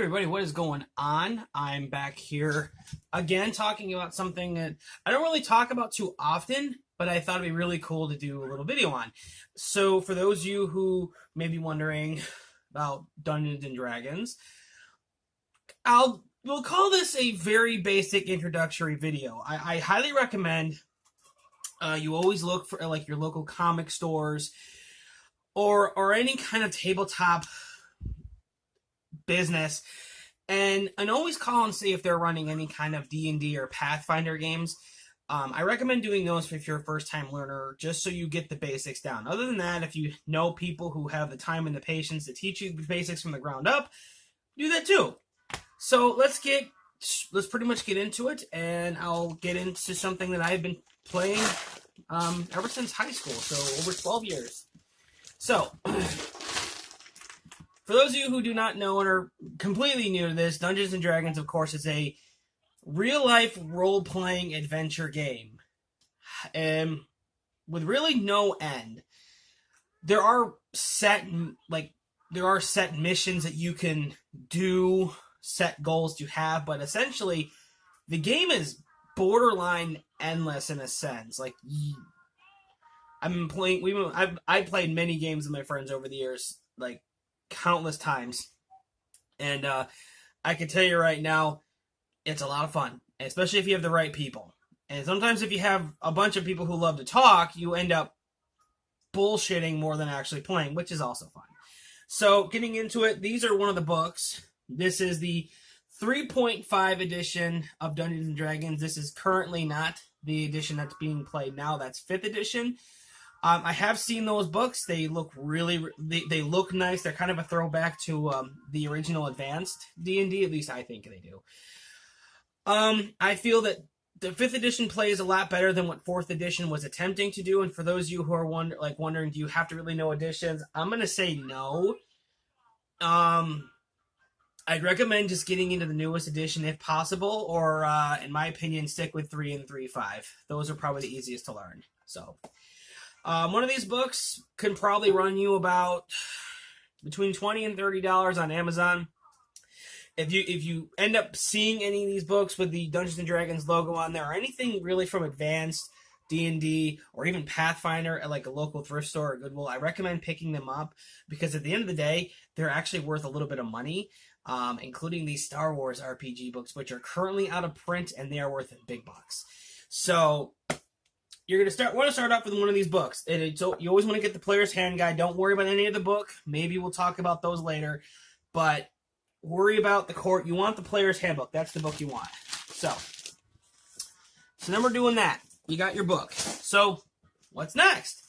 everybody, what is going on? I'm back here again talking about something that I don't really talk about too often, but I thought it'd be really cool to do a little video on. So for those of you who may be wondering about Dungeons and Dragons, we'll call this a very basic introductory video. I highly recommend you always look for like your local comic stores or any kind of tabletop business and always call and see if they're running any kind of D&D or Pathfinder games. I recommend doing those if you're a first-time learner, just so you get the basics down. Other than that, if you know people who have the time and the patience to teach you the basics from the ground up, do that too. So let's pretty much get into it, and I'll get into something that I've been playing ever since high school, so over 12 years. So for those of you who do not know and are completely new to this, Dungeons & Dragons, of course, is a real-life role-playing adventure game. With really no end. There are set missions that you can do, set goals to have, but essentially, the game is borderline endless in a sense. Like, I've played many games with my friends over the years, like, countless times, and I can tell you right now, it's a lot of fun, especially if you have the right people. And sometimes if you have a bunch of people who love to talk, you end up bullshitting more than actually playing, which is also fun. So getting into it, these are one of the books. This is the 3.5 edition of Dungeons & Dragons. This is currently not the edition that's being played now. That's 5th edition. I have seen those books. They look they look nice. They're kind of a throwback to the original advanced D&D. At least I think they do. I feel that the 5th edition plays a lot better than what 4th edition was attempting to do. And for those of you who are wondering, do you have to really know editions? I'm going to say no. I'd recommend just getting into the newest edition if possible, or in my opinion, stick with 3 and 3.5. Those are probably the easiest to learn. So, one of these books can probably run you about between $20 and $30 on Amazon. If you end up seeing any of these books with the Dungeons & Dragons logo on there, or anything really from Advanced, D&D, or even Pathfinder at like a local thrift store or Goodwill, I recommend picking them up, because at the end of the day, they're actually worth a little bit of money, including these Star Wars RPG books, which are currently out of print, and they are worth big bucks. So you're going to want to start off with one of these books. So you always want to get the player's hand guide. Don't worry about any of the book. Maybe we'll talk about those later, but worry about the core. You want the player's handbook. That's the book you want. So then we're doing that. You got your book. So what's next?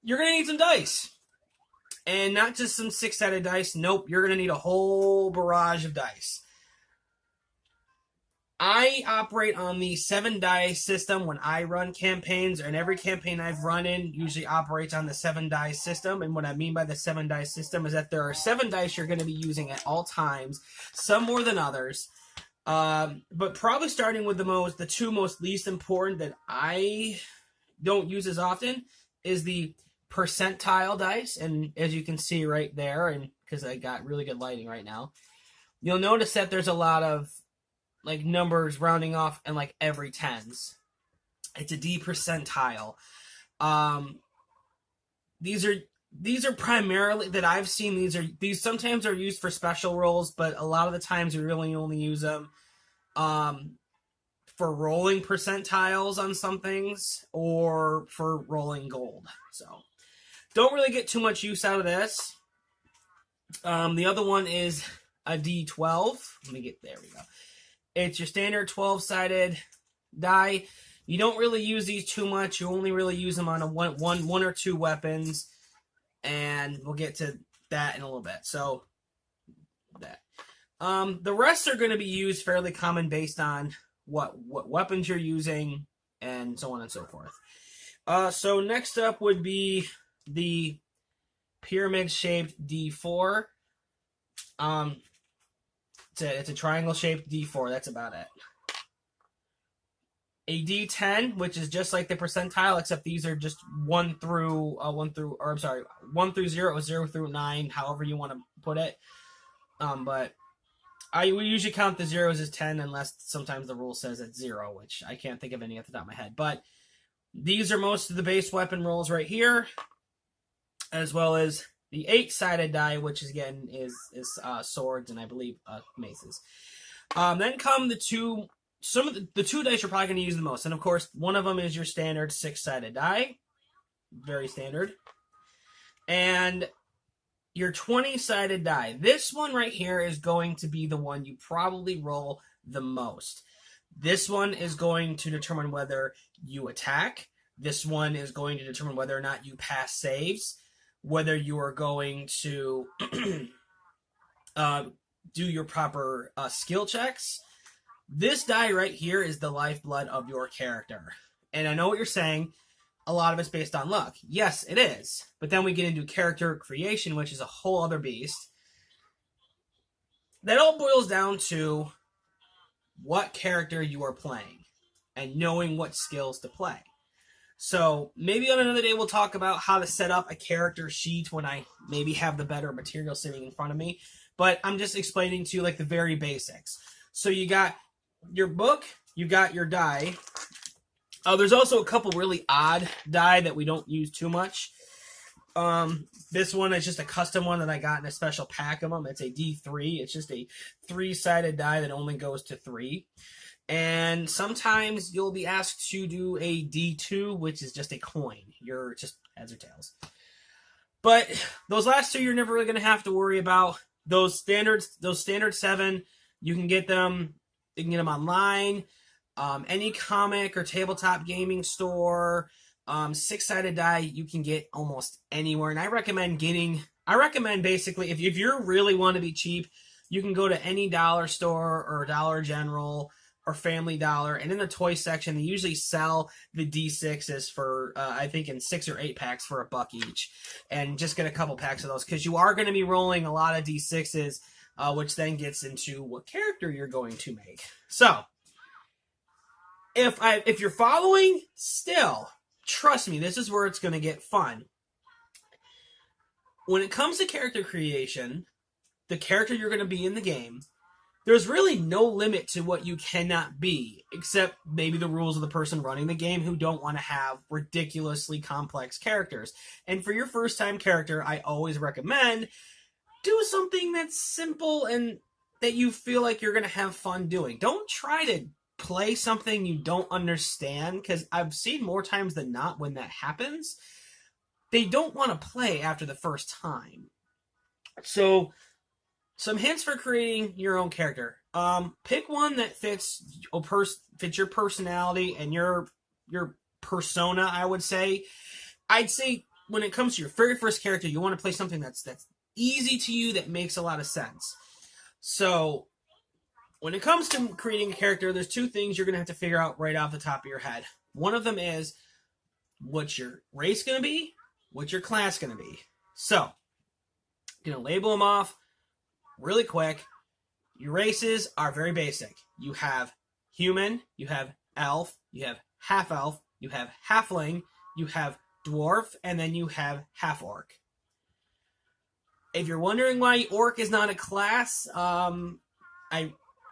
You're going to need some dice. And not just some 6-sided dice. Nope, you're going to need a whole barrage of dice. I operate on the 7-dice system when I run campaigns, and every campaign I've run in usually operates on the 7-dice system. And what I mean by the 7-dice system is that there are 7 dice you're going to be using at all times, some more than others. But probably starting with the two most least important that I don't use as often is the percentile dice. And as you can see right there, and because I got really good lighting right now, you'll notice that there's a lot of like numbers rounding off and like every tens. It's a D percentile. These are primarily that I've seen. These sometimes are used for special rolls, but a lot of the times we really only use them for rolling percentiles on some things or for rolling gold. So don't really get too much use out of this. The other one is a D12. There we go. It's your standard 12-sided die. You don't really use these too much. You only really use them on one or two weapons, and we'll get to that in a little bit. So that the rest are going to be used fairly common based on what weapons you're using and so on and so forth. So next up would be the pyramid-shaped D4. It's a triangle-shaped D4. That's about it. A D10, which is just like the percentile, except these are just 1 through 0, 0 through 9, however you want to put it. But we usually count the zeros as 10 unless sometimes the rule says it's 0, which I can't think of any at the top of my head. But these are most of the base weapon rolls right here, as well as the 8-sided die, which again is swords and I believe maces. Then come the two. Some of the 2 dice you're probably going to use the most, and of course, one of them is your standard 6-sided die, very standard, and your 20-sided die. This one right here is going to be the one you probably roll the most. This one is going to determine whether you attack. This one is going to determine whether or not you pass saves, whether you are going to do your proper skill checks. This die right here is the lifeblood of your character. And I know what you're saying. A lot of it's based on luck. Yes, it is. But then we get into character creation, which is a whole other beast. That all boils down to what character you are playing and knowing what skills to play. So maybe on another day we'll talk about how to set up a character sheet when I maybe have the better material sitting in front of me. But I'm just explaining to you like the very basics. So you got your book, you got your die. There's also a couple really odd die that we don't use too much. This one is just a custom one that I got in a special pack of them. It's a D3. It's just a 3-sided die that only goes to 3. And sometimes you'll be asked to do a D2, which is just a coin. You're just heads or tails. But those last 2 you're never really going to have to worry about. Those standard 7, you can get them. You can get them online. Any comic or tabletop gaming store. 6-sided die you can get almost anywhere. And I recommend basically if you really want to be cheap, you can go to any dollar store or Dollar General or Family Dollar, and in the toy section they usually sell the D6s for I think in 6 or 8 packs for $1 each, and just get a couple packs of those because you are going to be rolling a lot of D6s, which then gets into what character you're going to make. So if you're following still, trust me, this is where it's going to get fun. When it comes to character creation, the character you're going to be in the game, there's really no limit to what you cannot be, except maybe the rules of the person running the game who don't want to have ridiculously complex characters. And for your first-time character, I always recommend do something that's simple and that you feel like you're going to have fun doing. Don't try to play something you don't understand, because I've seen more times than not when that happens, they don't want to play after the first time. So some hints for creating your own character. Pick one that fits your personality and your persona, I would say. I'd say when it comes to your very first character, you want to play something that's easy to you, that makes a lot of sense. So when it comes to creating a character, there's 2 things you're going to have to figure out right off the top of your head. One of them is what's your race going to be, what's your class going to be. So I'm going to label them off really quick. Your races are very basic. You have human, you have elf, you have half-elf, you have halfling, you have dwarf, and then you have half-orc. If you're wondering why orc is not a class,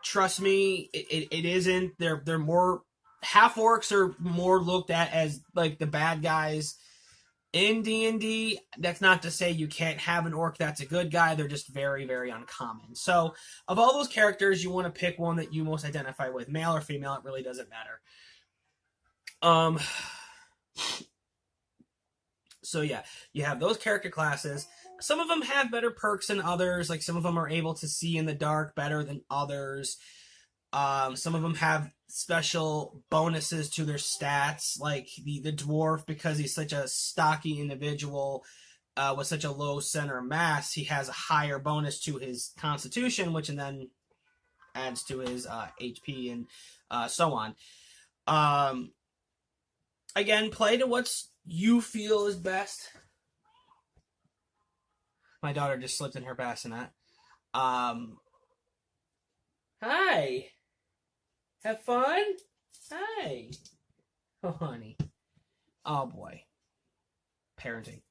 trust me, it isn't. They're more, half-orcs are more looked at as like the bad guys in D&D. That's not to say you can't have an orc that's a good guy. They're just very, very uncommon. So of all those characters, you want to pick one that you most identify with. Male or female, it really doesn't matter. So yeah, you have those character classes. Some of them have better perks than others. Like some of them are able to see in the dark better than others. Some of them have special bonuses to their stats, like the dwarf, because he's such a stocky individual with such a low center mass, he has a higher bonus to his constitution, which then adds to his HP and so on. Again, play to what you feel is best. My daughter just slipped in her bassinet. Hi. Have fun? Hi. Oh, honey. Oh, boy. Parenting.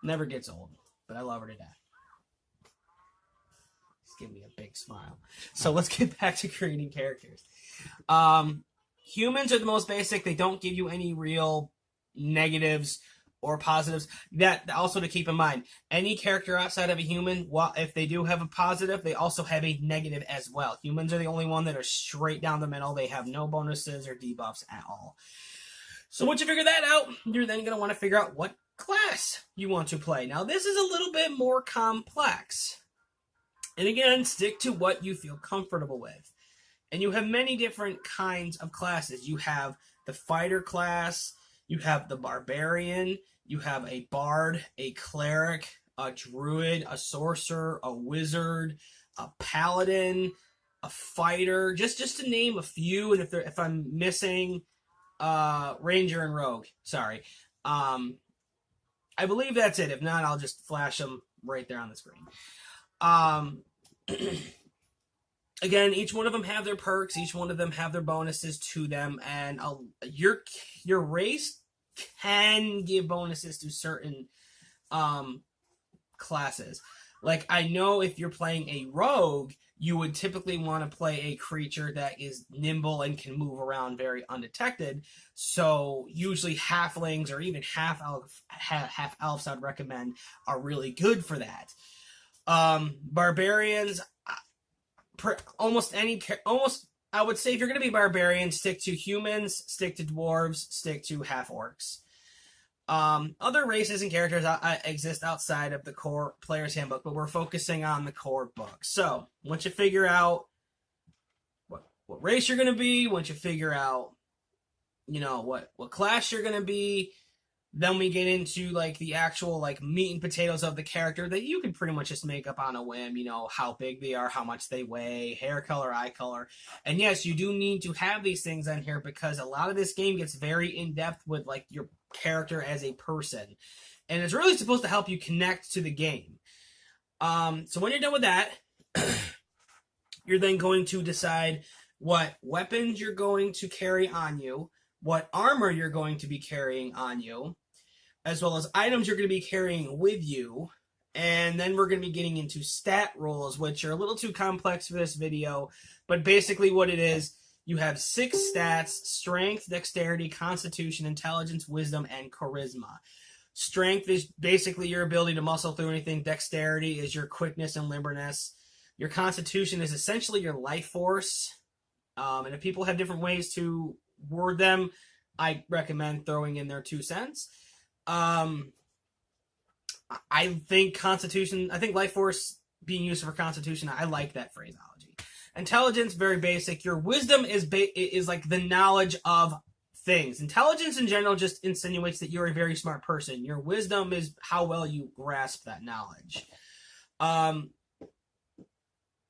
Never gets old, but I love her to death. give me a big smile. So let's get back to creating characters. Humans are the most basic. They don't give you any real negatives or positives. That also to keep in mind, any character outside of a human, if they do have a positive, they also have a negative as well. Humans are the only one that are straight down the middle. They have no bonuses or debuffs at all. So once you figure that out, you're then going to want to figure out what class you want to play. Now, this is a little bit more complex. And again, stick to what you feel comfortable with. And you have many different kinds of classes. You have the fighter class, you have the barbarian, you have a bard, a cleric, a druid, a sorcerer, a wizard, a paladin, a fighter, just to name a few. And if I'm missing ranger and rogue, sorry. I believe that's it. If not, I'll just flash them right there on the screen. Again, each one of them have their perks. Each one of them have their bonuses to them, and your race can give bonuses to certain classes. Like, I know if you're playing a rogue, you would typically want to play a creature that is nimble and can move around very undetected. So usually halflings or even half elves I'd recommend are really good for that. Barbarians, almost I would say if you're going to be barbarian, stick to humans, stick to dwarves, stick to half orcs. Other races and characters exist outside of the core player's handbook, but we're focusing on the core book. So once you figure out what race you're going to be, once you figure out, what class you're going to be, then we get into like the actual like meat and potatoes of the character that you can pretty much just make up on a whim. How big they are, how much they weigh, hair color, eye color. And yes, you do need to have these things on here because a lot of this game gets very in depth with like your character as a person, and it's really supposed to help you connect to the game. So when you're done with that, you're then going to decide what weapons you're going to carry on you, what armor you're going to be carrying on you, as well as items you're going to be carrying with you. And then we're going to be getting into stat rolls, which are a little too complex for this video, but basically what it is, you have 6 stats: strength, dexterity, constitution, intelligence, wisdom, and charisma. Strength is basically your ability to muscle through anything. Dexterity is your quickness and limberness. Your constitution is essentially your life force. And if people have different ways to word them, I recommend throwing in their 2 cents. I think life force being used for constitution, I like that phraseology. Intelligence, very basic. Your wisdom is like the knowledge of things. Intelligence in general just insinuates that you're a very smart person. Your wisdom is how well you grasp that knowledge.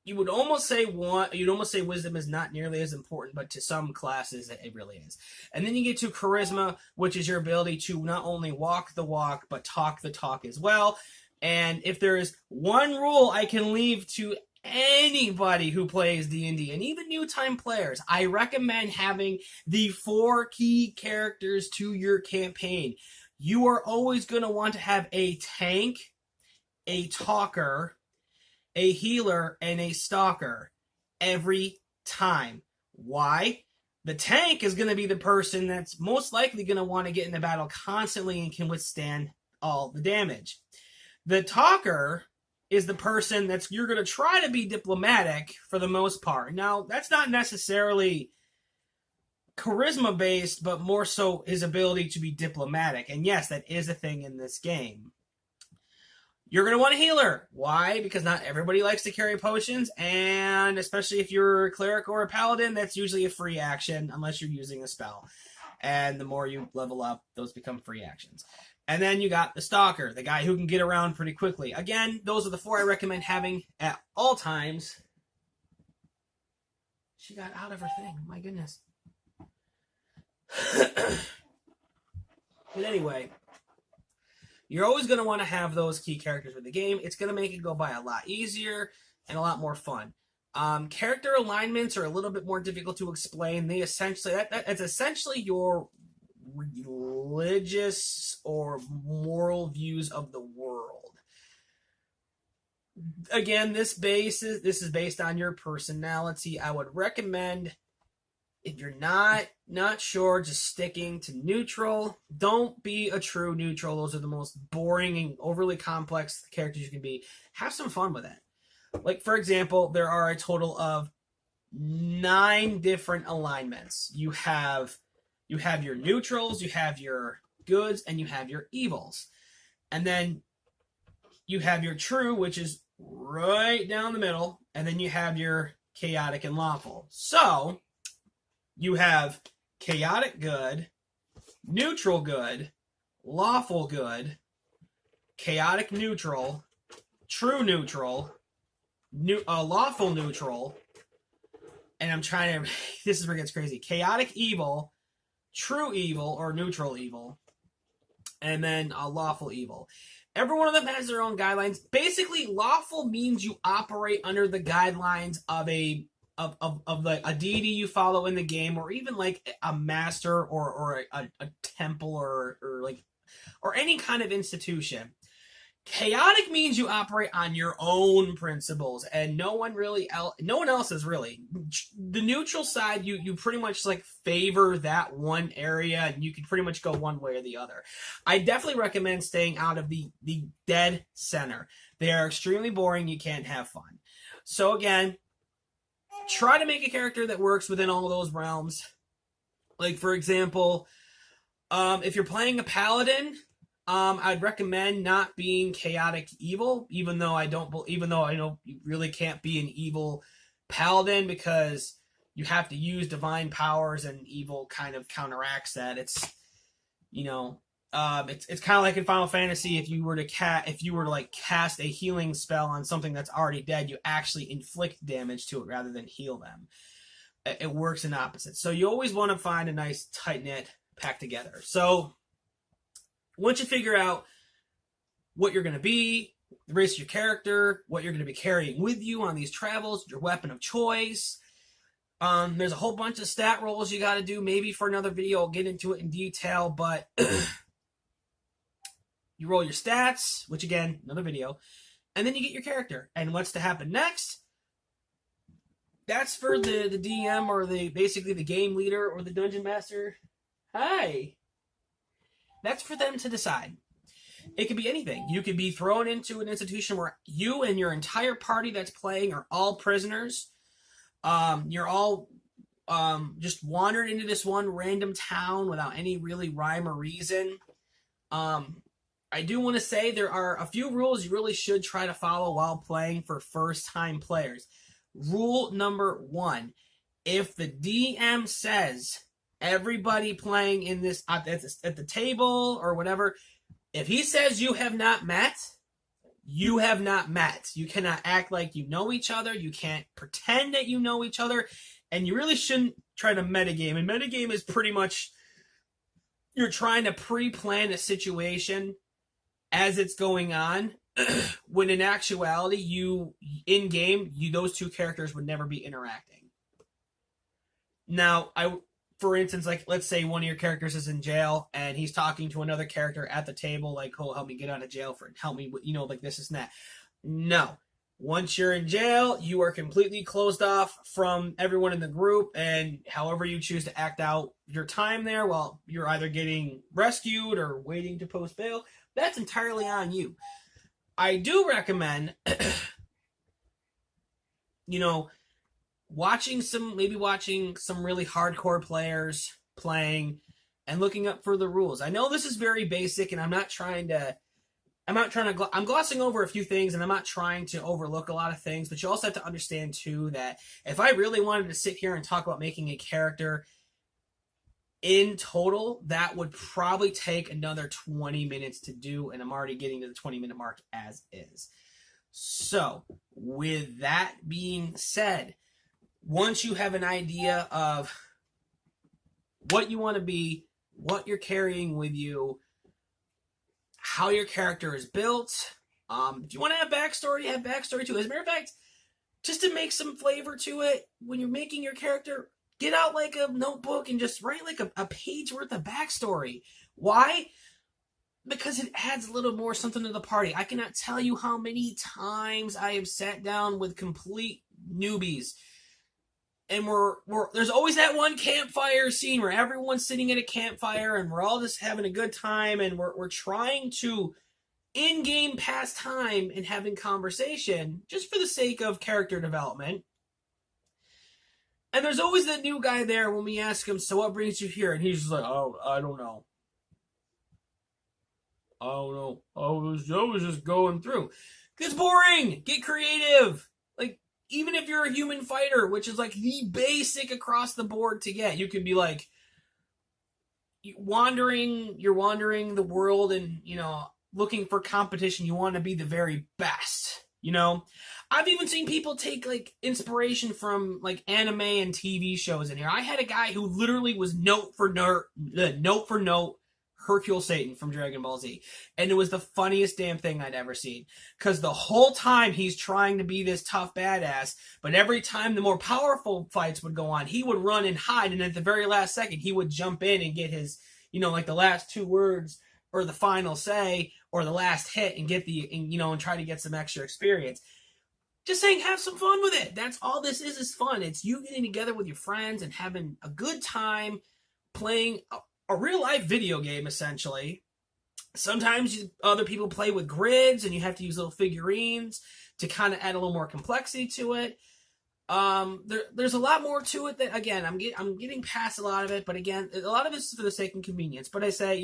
You'd almost say wisdom is not nearly as important, but to some classes it really is. And then you get to charisma, which is your ability to not only walk the walk, but talk the talk as well. And if there is one rule I can leave to anybody who plays D&D, and even new time players, I recommend having the 4 key characters to your campaign. You are always going to want to have a tank, a talker, a healer, and a stalker every time. Why? The tank is going to be the person that's most likely going to want to get in the battle constantly and can withstand all the damage. The talker is the person you're going to try to be diplomatic for the most part. Now, that's not necessarily charisma based, but more so his ability to be diplomatic. And yes, that is a thing in this game. You're going to want a healer. Why? Because not everybody likes to carry potions, and especially if you're a cleric or a paladin, that's usually a free action unless you're using a spell. And the more you level up, those become free actions. And then you got the stalker, the guy who can get around pretty quickly. Again, those are the 4 I recommend having at all times. She got out of her thing. My goodness. But anyway, you're always going to want to have those key characters with the game. It's going to make it go by a lot easier and a lot more fun. Character alignments are a little bit more difficult to explain. It's essentially your religious or moral views of the world. again, this is based on your personality. I would recommend, if you're not sure, just sticking to neutral. Don't be a true neutral. Those are the most boring and overly complex characters you can be. Have some fun with it. Like, for example, there are a total of 9 different alignments. You have your neutrals, you have your goods, and you have your evils. And then you have your true, which is right down the middle, and then you have your chaotic and lawful. So you have chaotic good, neutral good, lawful good, chaotic neutral, true neutral, lawful neutral, and I'm trying to, this is where it gets crazy, chaotic evil, true evil or neutral evil, and then lawful evil. Every one of them has their own guidelines. Basically, lawful means you operate under the guidelines of a deity you follow in the game, or even like a master or a temple or any kind of institution. Chaotic means you operate on your own principles, and no one else is really. The neutral side, you pretty much like favor that one area, and you can pretty much go one way or the other. I definitely recommend staying out of the dead center. They are extremely boring. You can't have fun. So again, try to make a character that works within all of those realms. Like, for example, if you're playing a paladin, I'd recommend not being chaotic evil, even though I know you really can't be an evil paladin, because you have to use divine powers, and evil kind of counteracts that. It's it's kind of like in Final Fantasy, if you were to cast a healing spell on something that's already dead, you actually inflict damage to it rather than heal them. It works in opposite. So you always want to find a nice tight knit pack together. So once you figure out what you're going to be, the race of your character, what you're going to be carrying with you on these travels, your weapon of choice, there's a whole bunch of stat rolls you got to do. Maybe for another video I'll get into it in detail, but you roll your stats, which again, another video, and then you get your character. And what's to happen next? That's for the DM or basically the game leader or the dungeon master. Hi. That's for them to decide. It could be anything. You could be thrown into an institution where you and your entire party that's playing are all prisoners. You're all just wandered into this one random town without any really rhyme or reason. I do want to say there are a few rules you really should try to follow while playing for first-time players. Rule number 1, if the DM says everybody playing in this at the table or whatever, if he says you have not met, you have not met. You cannot act like you know each other. You can't pretend that you know each other, and you really shouldn't try to metagame. And metagame is pretty much you're trying to pre-plan a situation as it's going on, when in actuality, in game, those two characters would never be interacting. Now, for instance, like, let's say one of your characters is in jail and he's talking to another character at the table, like, oh, help me get out of jail, help me, like this and that. No. Once you're in jail, you are completely closed off from everyone in the group, and however you choose to act out your time there, while you're either getting rescued or waiting to post bail, that's entirely on you. I do recommend, watching some really hardcore players playing and looking up for the rules. I know this is very basic, and I'm glossing over a few things, and I'm not trying to overlook a lot of things, but you also have to understand too that if I really wanted to sit here and talk about making a character in total, that would probably take another 20 minutes to do, and I'm already getting to the 20-minute mark as is. So, with that being said, once you have an idea of what you want to be, what you're carrying with you, how your character is built, if you want to have backstory too. As a matter of fact, just to make some flavor to it, when you're making your character, get out like a notebook and just write like a page worth of backstory. Why? because it adds a little more something to the party. I cannot tell you how many times I have sat down with complete newbies, and there's always that one campfire scene where everyone's sitting at a campfire and we're all just having a good time, and we're trying to in-game pass time and having conversation just for the sake of character development. And there's always that new guy there when we ask him, so what brings you here? And he's just like, oh, I don't know. I don't know. I was just going through. It's boring. Get creative. Like, even if you're a human fighter, which is like the basic across the board to get, you can be like you're wandering the world and, looking for competition. You want to be the very best, I've even seen people take like inspiration from like anime and TV shows in here. I had a guy who literally was note for note Hercule Satan from Dragon Ball Z. And it was the funniest damn thing I'd ever seen. Because the whole time he's trying to be this tough badass, but every time the more powerful fights would go on, he would run and hide, and at the very last second, he would jump in and get his, like the last two words, or the final say, or the last hit, and and try to get some extra experience. Just saying, have some fun with it. That's all this is fun. It's you getting together with your friends and having a good time playing a real life video game, essentially. Sometimes other people play with grids and you have to use little figurines to kind of add a little more complexity to it. There's a lot more to it that, again, I'm getting past a lot of it, but again, a lot of it is for the sake of convenience. But I say,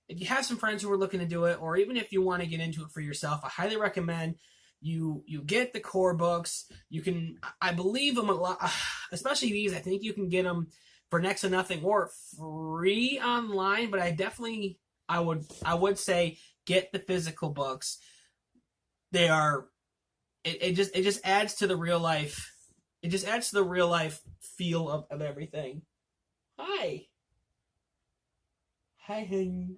if you have some friends who are looking to do it, or even if you want to get into it for yourself, I highly recommend you get the core books. You can, I believe them a lot, especially these. I think you can get them for next to nothing or free online, but I would say get the physical books. They are, it just adds to the real life. It just adds to the real life feel of everything. Hi, honey.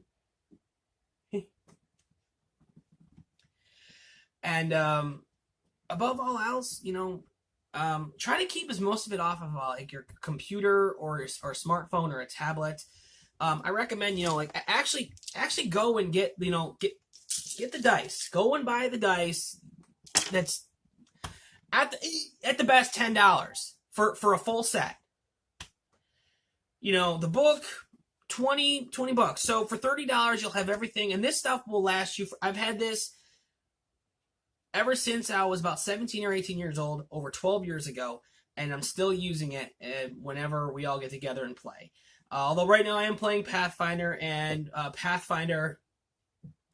And above all else, try to keep as most of it off of like your computer or smartphone or a tablet. I recommend, actually go and get the dice. Go and buy the dice. That's at the best $10 for a full set. The book, $20. So for $30, you'll have everything, and this stuff will last you. I've had this ever since I was about 17 or 18 years old, over 12 years ago, and I'm still using it whenever we all get together and play. Although right now I am playing Pathfinder, and Pathfinder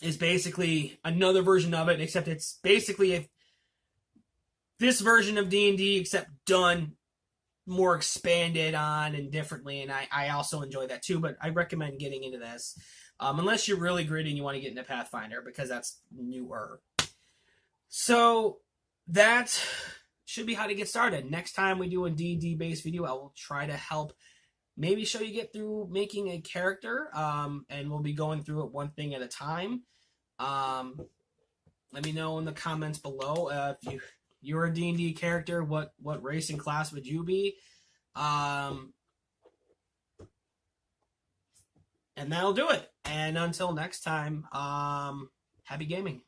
is basically another version of it, except it's basically this version of D&D, except done more expanded on and differently, and I also enjoy that too, but I recommend getting into this. Unless you're really gritty and you want to get into Pathfinder, because that's newer. So that should be how to get started. Next time we do a D&D based video, I will try to help maybe show you get through making a character, and we'll be going through it one thing at a time. Let me know in the comments below if you're a D&D character, what race and class would you be? And that'll do it. And until next time, happy gaming.